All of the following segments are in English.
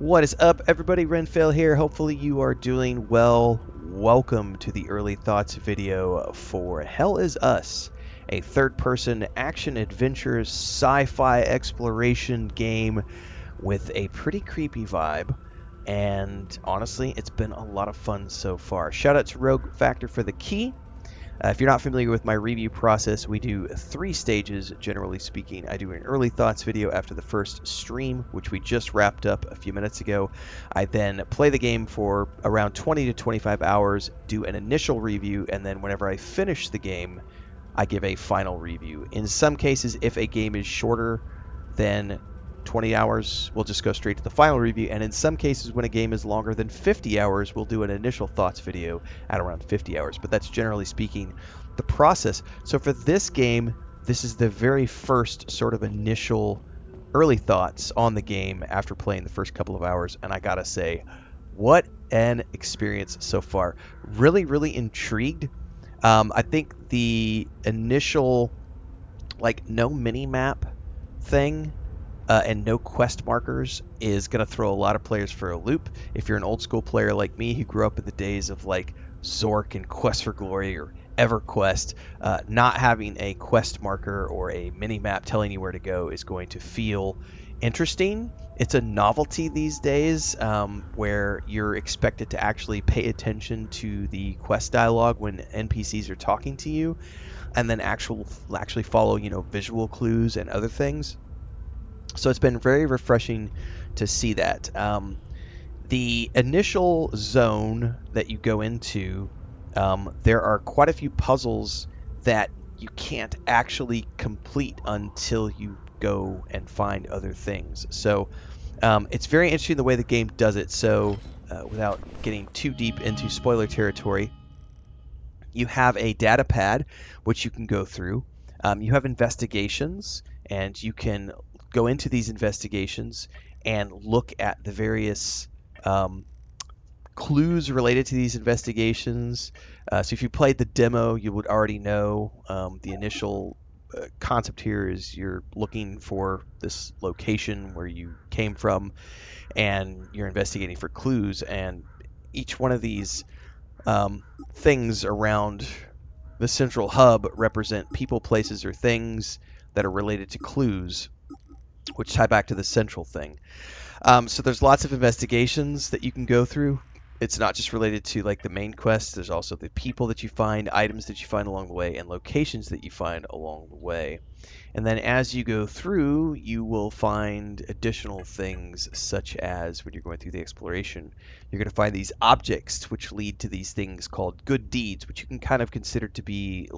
What is up, everybody? Renfail here. Hopefully you are doing well. Welcome to the early thoughts video for Hell is Us, a third-person action-adventure sci-fi exploration game with a pretty creepy vibe. And honestly, it's been a lot of fun so far. Shout out to Rogue Factor for the key. If you're not familiar with my review process, we do 3 stages, generally speaking. I do an early thoughts video after the first stream, which we just wrapped up a few minutes ago. I then play the game for around 20 to 25 hours, do an initial review, and then whenever I finish the game, I give a final review. In some cases, if a game is shorter than 20 hours, we'll just go straight to the final review, and in some cases when a game is longer than 50 hours, we'll do an initial thoughts video at around 50 hours, but that's generally speaking the process. So for this game, this is the very first sort of initial early thoughts on the game after playing the first couple of hours, and I gotta say, what an experience so far. Really intrigued. I think the initial no mini map thing and no quest markers is going to throw a lot of players for a loop. If you're an old school player like me who grew up in the days of Zork and Quest for Glory or EverQuest, not having a quest marker or a mini map telling you where to go is going to feel interesting. It's a novelty these days, where you're expected to actually pay attention to the quest dialogue when NPCs are talking to you, and then actually follow visual clues and other things. So it's been very refreshing to see that. The initial zone that you go into, there are quite a few puzzles that you can't actually complete until you go and find other things. So it's very interesting the way the game does it. So without getting too deep into spoiler territory, you have a data pad which you can go through. You have investigations, and you can go into these investigations and look at the various clues related to these investigations. So if you played the demo, you would already know the initial concept here is you're looking for this location where you came from, and you're investigating for clues, and each one of these things around the central hub represent people, places, or things that are related to clues, which tie back to the central thing. So there's lots of investigations that you can go through. It's not just related to the main quest. There's also the people that you find, items that you find along the way, and locations that you find along the way. And then as you go through, you will find additional things, such as when you're going through the exploration, you're going to find these objects which lead to these things called good deeds, which you can kind of consider to be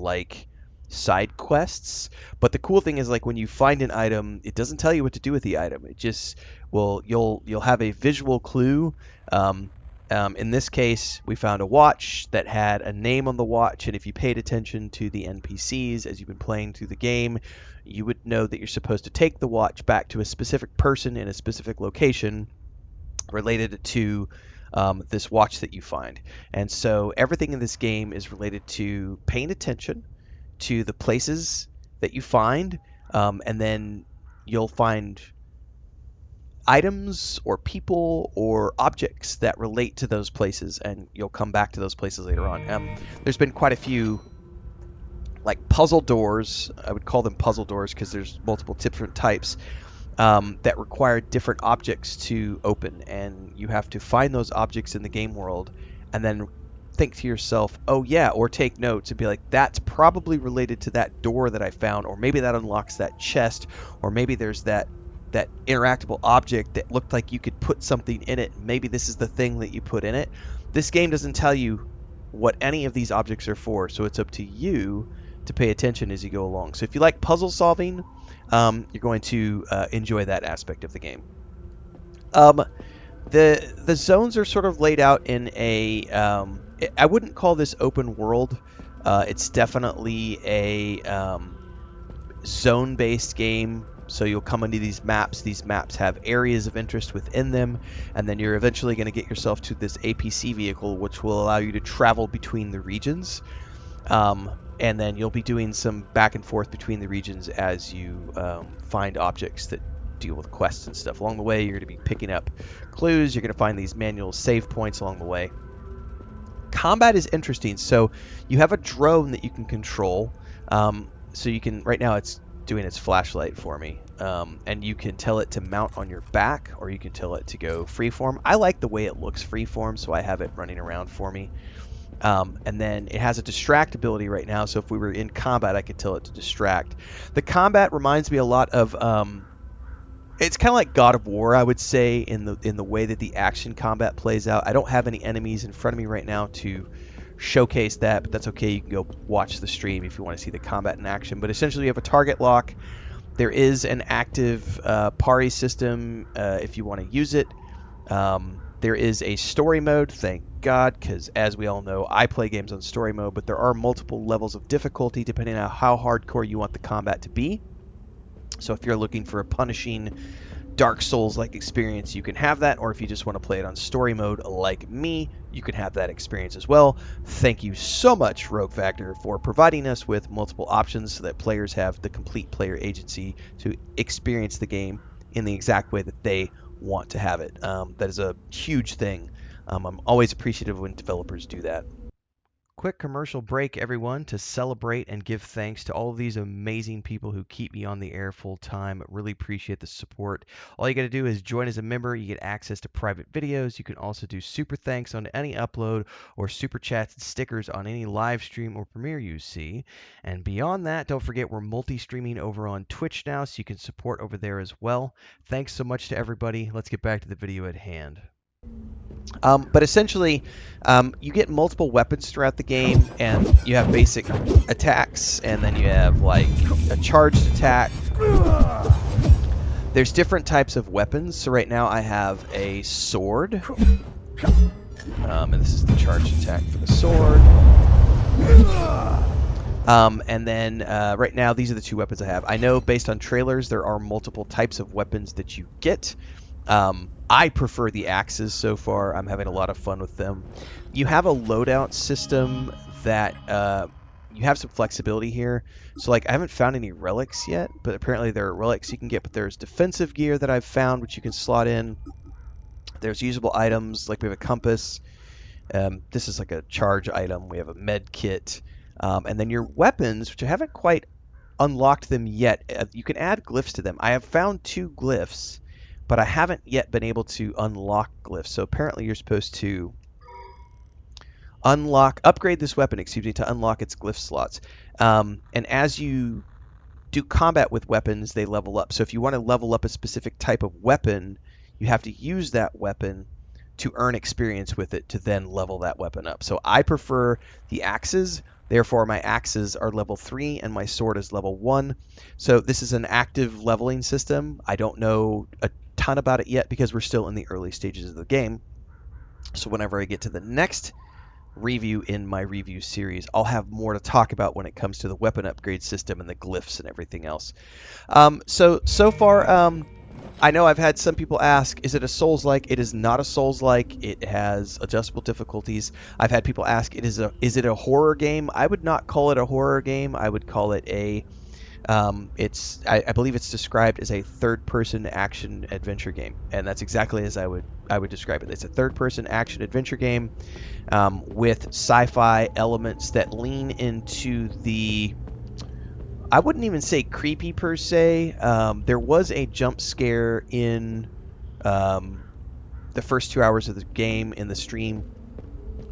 side quests. But the cool thing is, when you find an item, it doesn't tell you what to do with the item. It just you'll have a visual clue. In this case, we found a watch that had a name on the watch, and if you paid attention to the NPCs as you've been playing through the game, you would know that you're supposed to take the watch back to a specific person in a specific location related to this watch that you find. And so everything in this game is related to paying attention to the places that you find, and then you'll find items or people or objects that relate to those places, and you'll come back to those places later on. There's been quite a few puzzle doors. I would call them puzzle doors because there's multiple different types that require different objects to open, and you have to find those objects in the game world and then think to yourself, oh yeah, or take notes and be like, that's probably related to that door that I found, or maybe that unlocks that chest, or maybe there's that interactable object that looked like you could put something in it. Maybe this is the thing that you put in it. This game doesn't tell you what any of these objects are for, so it's up to you to pay attention as you go along. So if you like puzzle solving, you're going to enjoy that aspect of the game. The zones are sort of laid out in a I wouldn't call this open world. It's definitely a zone-based game. So you'll come into these maps. These maps have areas of interest within them, and then you're eventually going to get yourself to this APC vehicle, which will allow you to travel between the regions. And then you'll be doing some back and forth between the regions as you find objects that deal with quests and stuff. Along the way, you're going to be picking up clues. You're going to find these manual save points along the way. Combat is interesting. So you have a drone that you can control. So you can, right now it's doing its flashlight for me. And you can tell it to mount on your back, or you can tell it to go freeform. I like the way it looks freeform, so I have it running around for me. And then it has a distract ability right now, so if we were in combat, I could tell it to distract. The combat reminds me a lot of it's kind of like God of War, I would say, in the way that the action combat plays out. I don't have any enemies in front of me right now to showcase that, but that's okay. You can go watch the stream if you want to see the combat in action. But essentially, you have a target lock. There is an active party system if you want to use it. There is a story mode, thank God, because as we all know, I play games on story mode, but there are multiple levels of difficulty depending on how hardcore you want the combat to be. So if you're looking for a punishing Dark Souls-like experience, you can have that, or if you just want to play it on story mode like me, you can have that experience as well. Thank you so much, Rogue Factor, for providing us with multiple options so that players have the complete player agency to experience the game in the exact way that they want to have it. That is a huge thing. I'm always appreciative when developers do that. Quick commercial break, everyone, to celebrate and give thanks to all of these amazing people who keep me on the air full time. Really appreciate the support. All you got to do is join as a member. You get access to private videos. You can also do super thanks on any upload or super chats and stickers on any live stream or premiere you see. And beyond that, don't forget we're multi-streaming over on Twitch now, so you can support over there as well. Thanks so much to everybody. Let's get back to the video at hand. But essentially, you get multiple weapons throughout the game, and you have basic attacks, and then you have like a charged attack. There's different types of weapons. So right now I have a sword, and this is the charged attack for the sword. And then right now these are the two weapons I have. I know based on trailers there are multiple types of weapons that you get. I prefer the axes so far. I'm having a lot of fun with them. You have a loadout system that you have some flexibility here. So like I haven't found any relics yet, but apparently there are relics you can get. But there's defensive gear that I've found which you can slot in. There's usable items, like we have a compass. This is like a charge item. We have a med kit. And then your weapons, which I haven't quite unlocked them yet. You can add glyphs to them. I have found 2 glyphs, but I haven't yet been able to unlock glyphs. So apparently you're supposed to upgrade this weapon, to unlock its glyph slots. And as you do combat with weapons, they level up. So if you want to level up a specific type of weapon, you have to use that weapon to earn experience with it to then level that weapon up. So I prefer the axes. Therefore, my axes are level 3 and my sword is level 1. So this is an active leveling system. I don't know a ton about it yet because we're still in the early stages of the game. So whenever I get to the next review in my review series, I'll have more to talk about when it comes to the weapon upgrade system and the glyphs and everything else. So far, I know I've had some people ask, is it a Souls-like? It is not a Souls-like. It has adjustable difficulties. I've had people ask, is it a horror game? I would not call it a horror game. I would call it a I believe it's described as a third-person action adventure game, and that's exactly as I would describe it. It's a third-person action adventure game with sci-fi elements that lean into the, I wouldn't even say creepy per se. There was a jump scare in the first 2 hours of the game in the stream,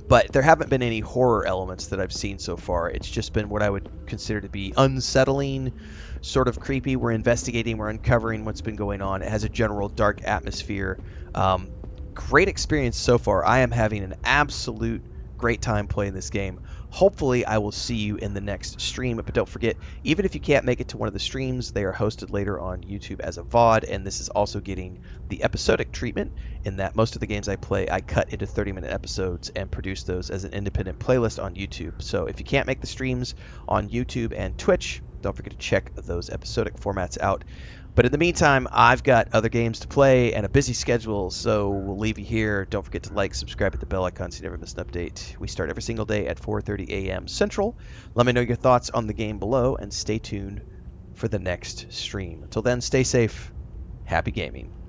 but there haven't been any horror elements that I've seen so far. It's just been what I would consider to be unsettling, sort of creepy. We're investigating, we're uncovering what's been going on. It has a general dark atmosphere. Great experience so far. I am having an absolute great time playing this game. Hopefully I will see you in the next stream, but don't forget, even if you can't make it to one of the streams, they are hosted later on YouTube as a VOD, and this is also getting the episodic treatment in that most of the games I play, I cut into 30-minute episodes and produce those as an independent playlist on YouTube. So if you can't make the streams on YouTube and Twitch, don't forget to check those episodic formats out. But in the meantime, I've got other games to play and a busy schedule, so we'll leave you here. Don't forget to like, subscribe, hit the bell icon so you never miss an update. We start every single day at 4:30 a.m. Central. Let me know your thoughts on the game below, and stay tuned for the next stream. Until then, stay safe. Happy gaming.